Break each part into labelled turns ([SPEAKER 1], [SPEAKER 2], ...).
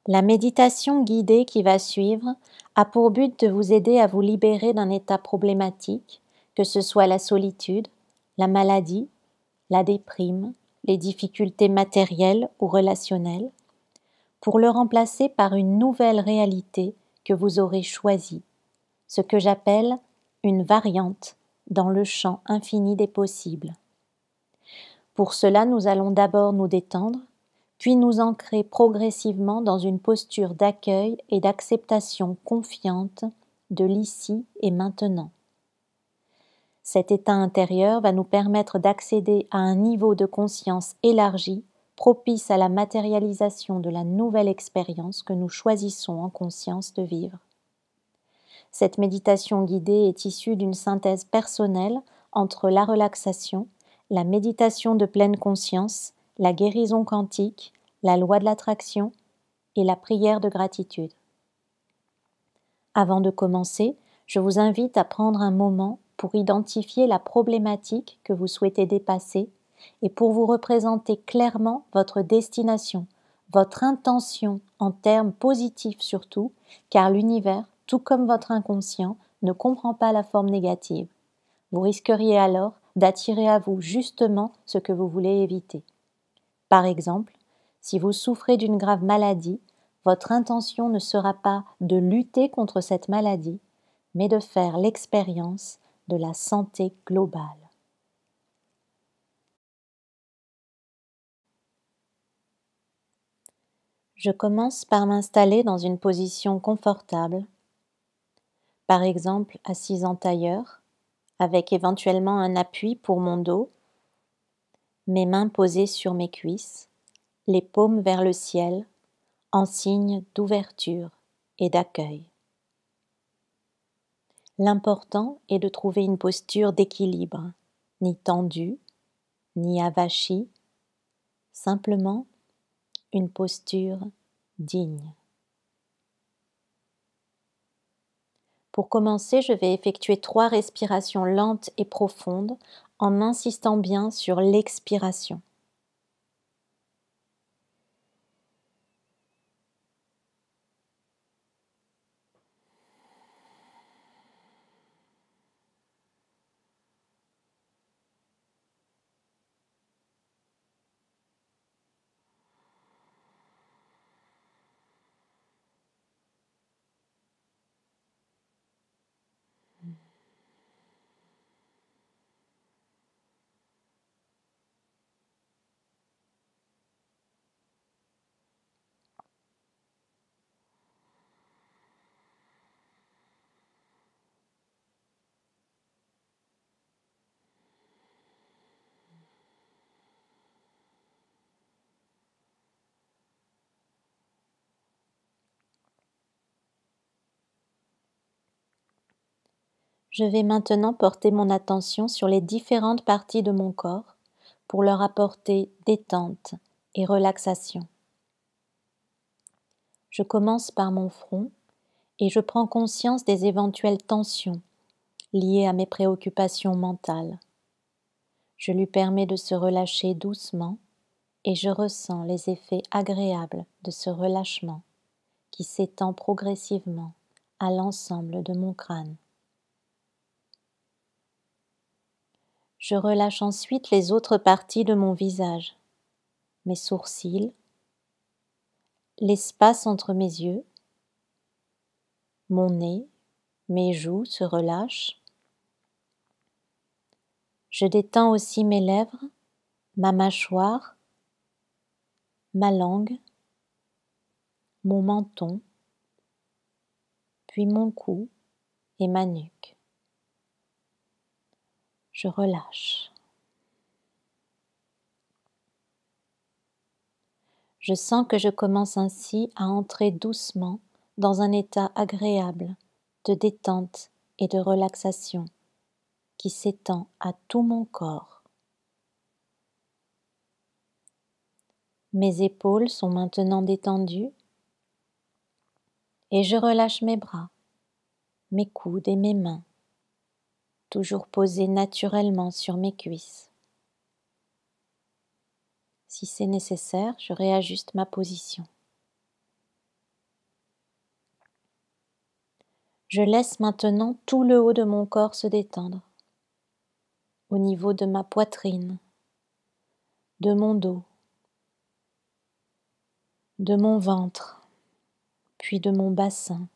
[SPEAKER 1] La méditation guidée qui va suivre a pour but de vous aider à vous libérer d'un état problématique, que ce soit la solitude, la maladie, la déprime, les difficultés matérielles ou relationnelles, pour le remplacer par une nouvelle réalité que vous aurez choisie, ce que j'appelle une variante dans le champ infini des possibles. Pour cela, nous allons d'abord nous détendre, puis nous ancrer progressivement dans une posture d'accueil et d'acceptation confiante de l'ici et maintenant. Cet état intérieur va nous permettre d'accéder à un niveau de conscience élargi, propice à la matérialisation de la nouvelle expérience que nous choisissons en conscience de vivre. Cette méditation guidée est issue d'une synthèse personnelle entre la relaxation, la méditation de pleine conscience, la guérison quantique, la loi de l'attraction et la prière de gratitude. Avant de commencer, je vous invite à prendre un moment pour identifier la problématique que vous souhaitez dépasser et pour vous représenter clairement votre destination, votre intention en termes positifs surtout, car l'univers, tout comme votre inconscient, ne comprend pas la forme négative. Vous risqueriez alors d'attirer à vous justement ce que vous voulez éviter. Par exemple, si vous souffrez d'une grave maladie, votre intention ne sera pas de lutter contre cette maladie, mais de faire l'expérience de la santé globale. Je commence par m'installer dans une position confortable, par exemple assise en tailleur, avec éventuellement un appui pour mon dos, mes mains posées sur mes cuisses, les paumes vers le ciel, en signe d'ouverture et d'accueil. L'important est de trouver une posture d'équilibre, ni tendue, ni avachie, simplement une posture digne. Pour commencer, je vais effectuer 3 respirations lentes et profondes en insistant bien sur l'expiration. Je vais maintenant porter mon attention sur les différentes parties de mon corps pour leur apporter détente et relaxation. Je commence par mon front et je prends conscience des éventuelles tensions liées à mes préoccupations mentales. Je lui permets de se relâcher doucement et je ressens les effets agréables de ce relâchement qui s'étend progressivement à l'ensemble de mon crâne. Je relâche ensuite les autres parties de mon visage, mes sourcils, l'espace entre mes yeux, mon nez, mes joues se relâchent. Je détends aussi mes lèvres, ma mâchoire, ma langue, mon menton, puis mon cou et ma nuque. Je relâche. Je sens que je commence ainsi à entrer doucement dans un état agréable de détente et de relaxation qui s'étend à tout mon corps. Mes épaules sont maintenant détendues et je relâche mes bras, mes coudes et mes mains, toujours posés naturellement sur mes cuisses. Si c'est nécessaire, je réajuste ma position. Je laisse maintenant tout le haut de mon corps se détendre, au niveau de ma poitrine, de mon dos, de mon ventre, puis de mon bassin.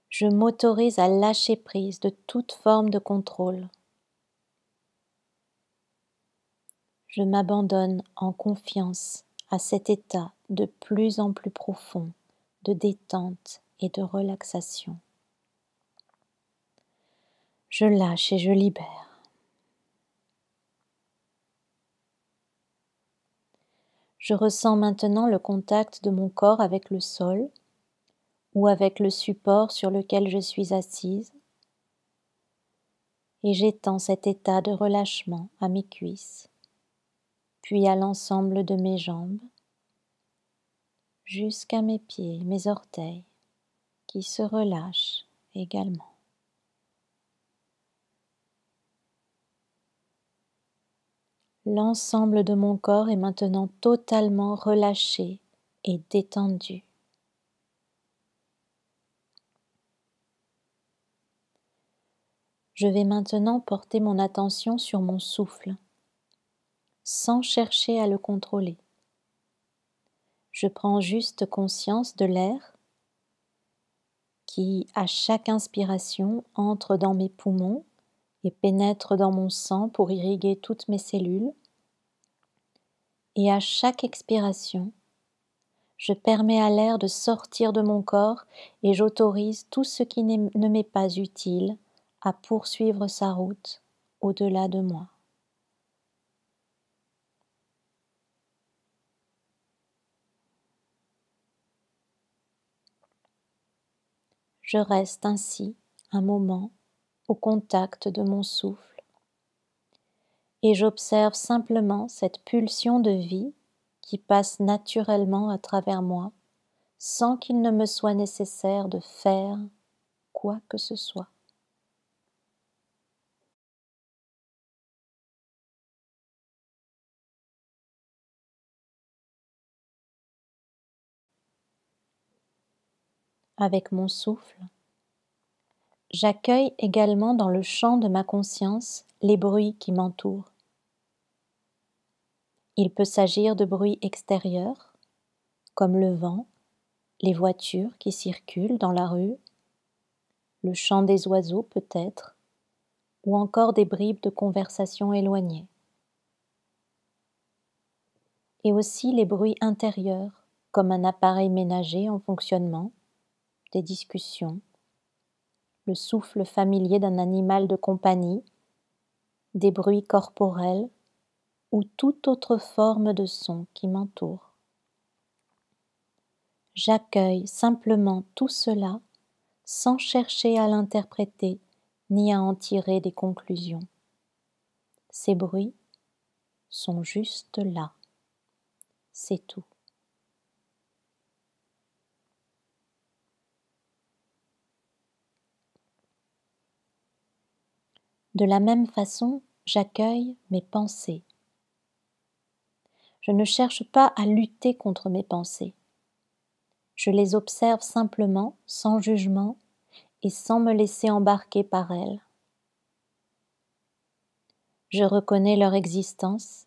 [SPEAKER 1] Je m'autorise à lâcher prise de toute forme de contrôle. Je m'abandonne en confiance à cet état de plus en plus profond de détente et de relaxation. Je lâche et je libère. Je ressens maintenant le contact de mon corps avec le sol ou avec le support sur lequel je suis assise et j'étends cet état de relâchement à mes cuisses, puis à l'ensemble de mes jambes, jusqu'à mes pieds, mes orteils, qui se relâchent également. L'ensemble de mon corps est maintenant totalement relâché et détendu. Je vais maintenant porter mon attention sur mon souffle, sans chercher à le contrôler. Je prends juste conscience de l'air qui, à chaque inspiration, entre dans mes poumons et pénètre dans mon sang pour irriguer toutes mes cellules. Et à chaque expiration, je permets à l'air de sortir de mon corps et j'autorise tout ce qui ne m'est pas utile à poursuivre sa route au-delà de moi. Je reste ainsi un moment au contact de mon souffle et j'observe simplement cette pulsion de vie qui passe naturellement à travers moi sans qu'il ne me soit nécessaire de faire quoi que ce soit. Avec mon souffle, j'accueille également dans le champ de ma conscience les bruits qui m'entourent. Il peut s'agir de bruits extérieurs, comme le vent, les voitures qui circulent dans la rue, le chant des oiseaux peut-être, ou encore des bribes de conversation éloignées. Et aussi les bruits intérieurs, comme un appareil ménager en fonctionnement, des discussions, le souffle familier d'un animal de compagnie, des bruits corporels ou toute autre forme de son qui m'entoure. J'accueille simplement tout cela sans chercher à l'interpréter ni à en tirer des conclusions. Ces bruits sont juste là, c'est tout. De la même façon, j'accueille mes pensées. Je ne cherche pas à lutter contre mes pensées. Je les observe simplement, sans jugement et sans me laisser embarquer par elles. Je reconnais leur existence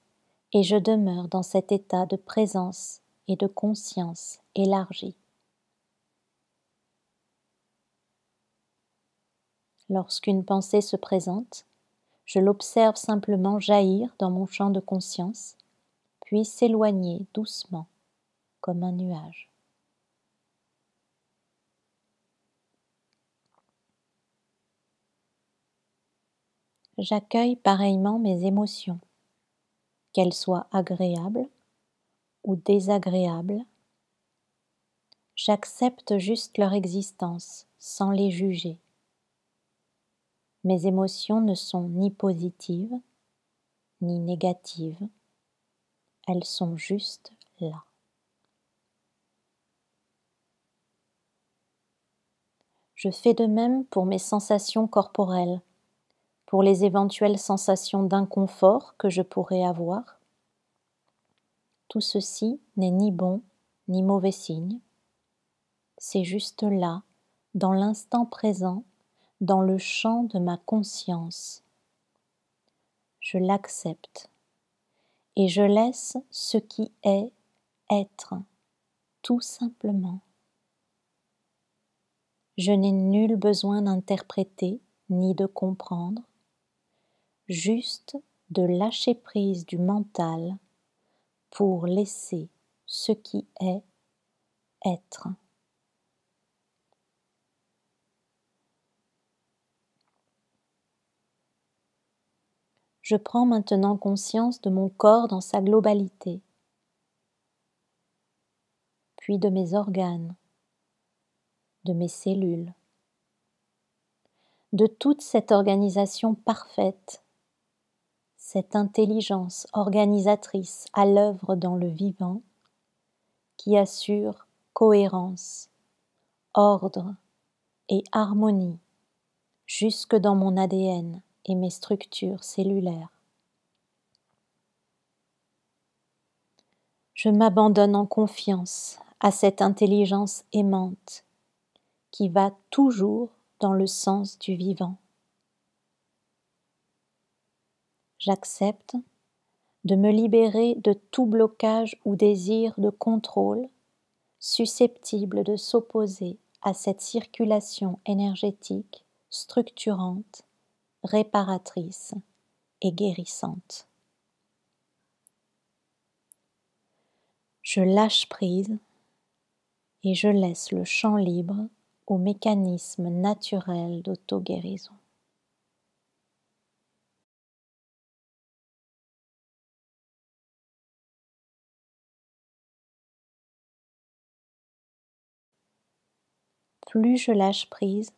[SPEAKER 1] et je demeure dans cet état de présence et de conscience élargie. Lorsqu'une pensée se présente, je l'observe simplement jaillir dans mon champ de conscience, puis s'éloigner doucement, comme un nuage. J'accueille pareillement mes émotions, qu'elles soient agréables ou désagréables. J'accepte juste leur existence sans les juger. Mes émotions ne sont ni positives ni négatives, elles sont juste là. Je fais de même pour mes sensations corporelles, pour les éventuelles sensations d'inconfort que je pourrais avoir. Tout ceci n'est ni bon ni mauvais signe, c'est juste là, dans l'instant présent, dans le champ de ma conscience. Je l'accepte et je laisse ce qui est être, tout simplement. Je n'ai nul besoin d'interpréter ni de comprendre, juste de lâcher prise du mental pour laisser ce qui est être. Je prends maintenant conscience de mon corps dans sa globalité, puis de mes organes, de mes cellules, de toute cette organisation parfaite, cette intelligence organisatrice à l'œuvre dans le vivant qui assure cohérence, ordre et harmonie jusque dans mon ADN et mes structures cellulaires. Je m'abandonne en confiance à cette intelligence aimante qui va toujours dans le sens du vivant. J'accepte de me libérer de tout blocage ou désir de contrôle susceptible de s'opposer à cette circulation énergétique structurante, réparatrice et guérissante. Je lâche prise et je laisse le champ libre au mécanisme naturel d'auto-guérison. Plus je lâche prise,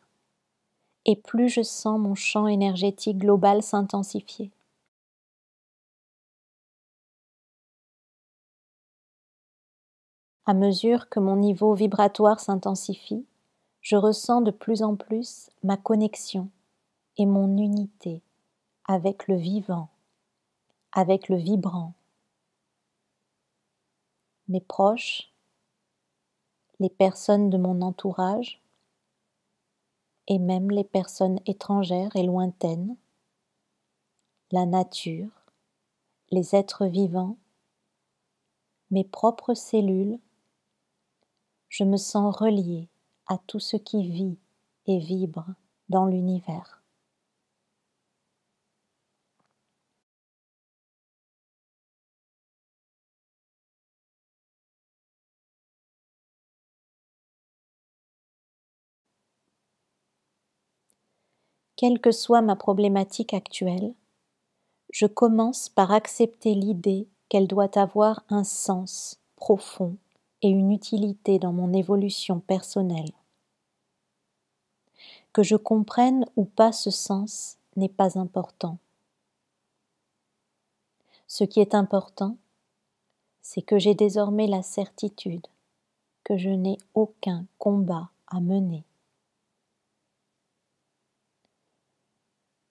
[SPEAKER 1] et plus je sens mon champ énergétique global s'intensifier. À mesure que mon niveau vibratoire s'intensifie, je ressens de plus en plus ma connexion et mon unité avec le vivant, avec le vibrant. Mes proches, les personnes de mon entourage et même les personnes étrangères et lointaines, la nature, les êtres vivants, mes propres cellules, je me sens reliée à tout ce qui vit et vibre dans l'univers. Quelle que soit ma problématique actuelle, je commence par accepter l'idée qu'elle doit avoir un sens profond et une utilité dans mon évolution personnelle. Que je comprenne ou pas ce sens n'est pas important. Ce qui est important, c'est que j'ai désormais la certitude que je n'ai aucun combat à mener.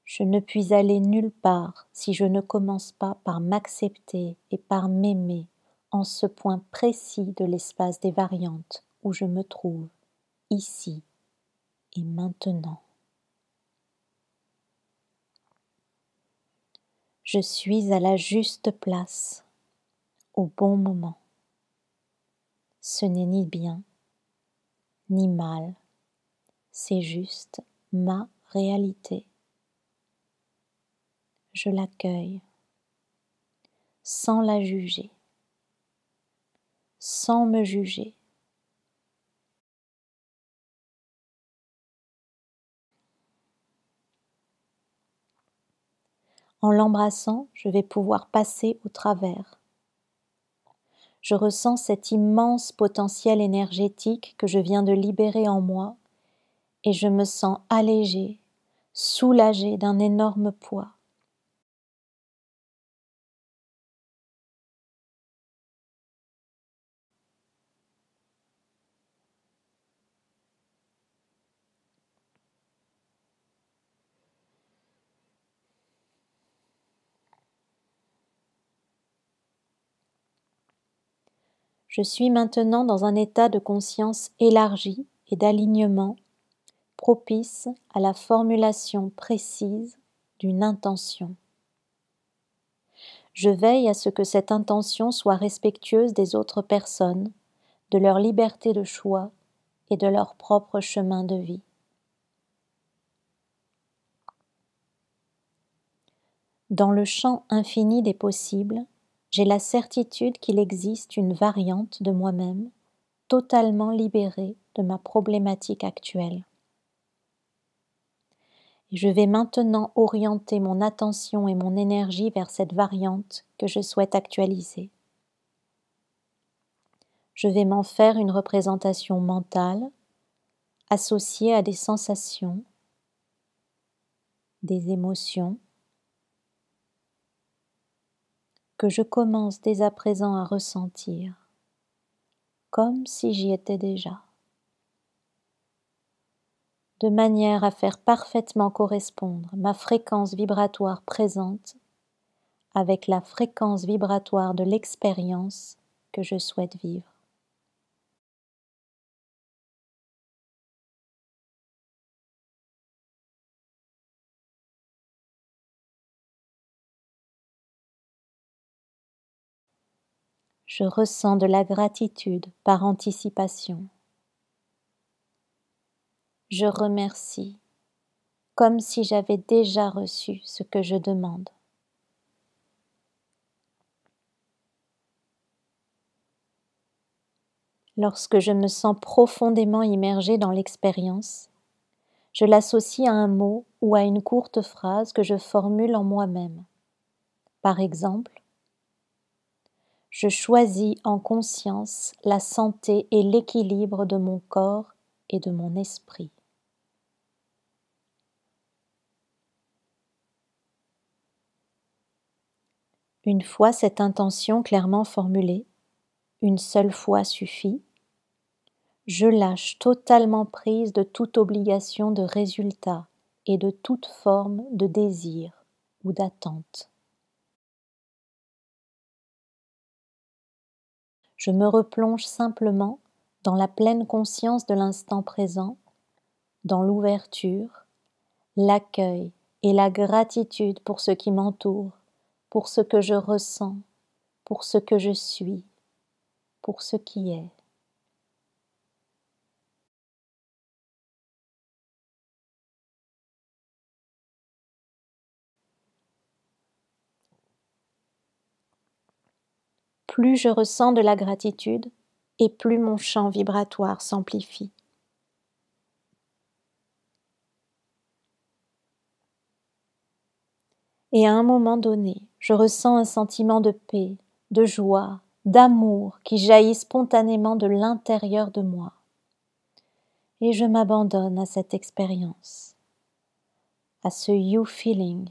[SPEAKER 1] Je ne puis aller nulle part si je ne commence pas par m'accepter et par m'aimer en ce point précis de l'espace des variantes où je me trouve, ici et maintenant. Je suis à la juste place, au bon moment. Ce n'est ni bien, ni mal, c'est juste ma réalité. Je l'accueille, sans la juger, sans me juger. En l'embrassant, je vais pouvoir passer au travers. Je ressens cet immense potentiel énergétique que je viens de libérer en moi et je me sens allégée, soulagée d'un énorme poids. Je suis maintenant dans un état de conscience élargi et d'alignement propice à la formulation précise d'une intention. Je veille à ce que cette intention soit respectueuse des autres personnes, de leur liberté de choix et de leur propre chemin de vie. Dans le champ infini des possibles, j'ai la certitude qu'il existe une variante de moi-même totalement libérée de ma problématique actuelle. Et je vais maintenant orienter mon attention et mon énergie vers cette variante que je souhaite actualiser. Je vais m'en faire une représentation mentale associée à des sensations, des émotions que je commence dès à présent à ressentir, comme si j'y étais déjà, de manière à faire parfaitement correspondre ma fréquence vibratoire présente avec la fréquence vibratoire de l'expérience que je souhaite vivre. Je ressens de la gratitude par anticipation. Je remercie comme si j'avais déjà reçu ce que je demande. Lorsque je me sens profondément immergée dans l'expérience, je l'associe à un mot ou à une courte phrase que je formule en moi-même. Par exemple, je choisis en conscience la santé et l'équilibre de mon corps et de mon esprit. Une fois cette intention clairement formulée, une seule fois suffit, je lâche totalement prise de toute obligation de résultat et de toute forme de désir ou d'attente. Je me replonge simplement dans la pleine conscience de l'instant présent, dans l'ouverture, l'accueil et la gratitude pour ce qui m'entoure, pour ce que je ressens, pour ce que je suis, pour ce qui est. Plus je ressens de la gratitude, et plus mon champ vibratoire s'amplifie. Et à un moment donné, je ressens un sentiment de paix, de joie, d'amour qui jaillit spontanément de l'intérieur de moi. Et je m'abandonne à cette expérience, à ce you feeling,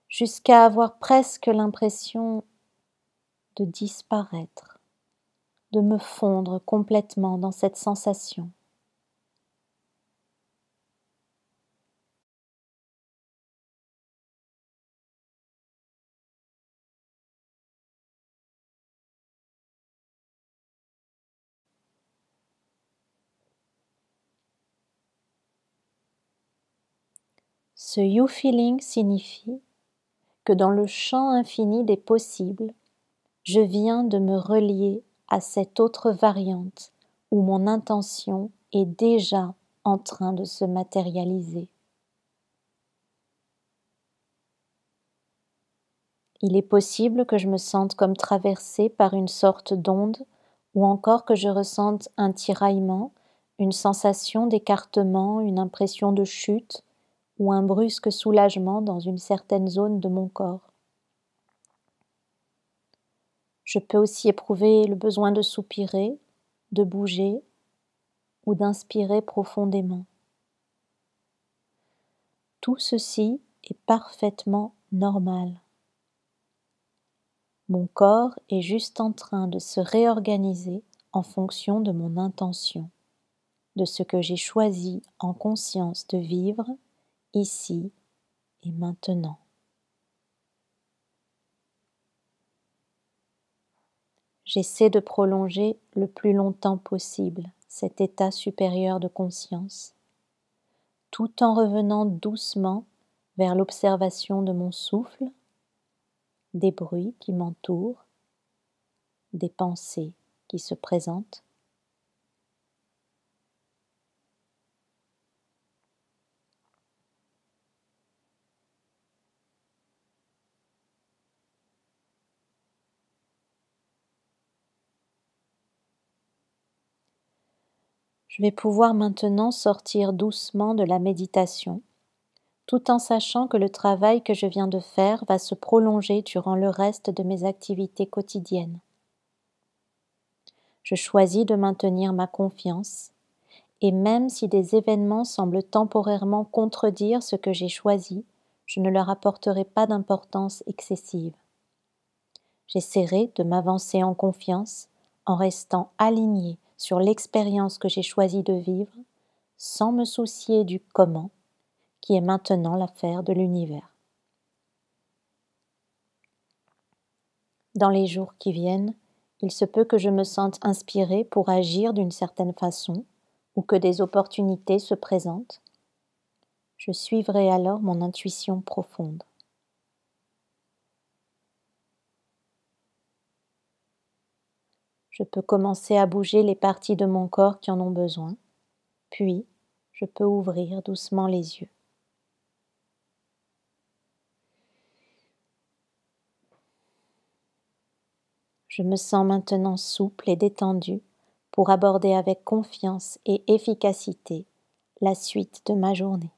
[SPEAKER 1] jusqu'à avoir presque l'impression de disparaître, de me fondre complètement dans cette sensation. Ce you feeling signifie que dans le champ infini des possibles, je viens de me relier à cette autre variante où mon intention est déjà en train de se matérialiser. Il est possible que je me sente comme traversée par une sorte d'onde ou encore que je ressente un tiraillement, une sensation d'écartement, une impression de chute ou un brusque soulagement dans une certaine zone de mon corps. Je peux aussi éprouver le besoin de soupirer, de bouger ou d'inspirer profondément. Tout ceci est parfaitement normal. Mon corps est juste en train de se réorganiser en fonction de mon intention, de ce que j'ai choisi en conscience de vivre ici et maintenant. J'essaie de prolonger le plus longtemps possible cet état supérieur de conscience, tout en revenant doucement vers l'observation de mon souffle, des bruits qui m'entourent, des pensées qui se présentent. Je vais pouvoir maintenant sortir doucement de la méditation, tout en sachant que le travail que je viens de faire va se prolonger durant le reste de mes activités quotidiennes. Je choisis de maintenir ma confiance, et même si des événements semblent temporairement contredire ce que j'ai choisi, je ne leur apporterai pas d'importance excessive. J'essaierai de m'avancer en confiance en restant alignée sur l'expérience que j'ai choisi de vivre, sans me soucier du comment, qui est maintenant l'affaire de l'univers. Dans les jours qui viennent, il se peut que je me sente inspirée pour agir d'une certaine façon ou que des opportunités se présentent. Je suivrai alors mon intuition profonde. Je peux commencer à bouger les parties de mon corps qui en ont besoin, puis je peux ouvrir doucement les yeux. Je me sens maintenant souple et détendue pour aborder avec confiance et efficacité la suite de ma journée.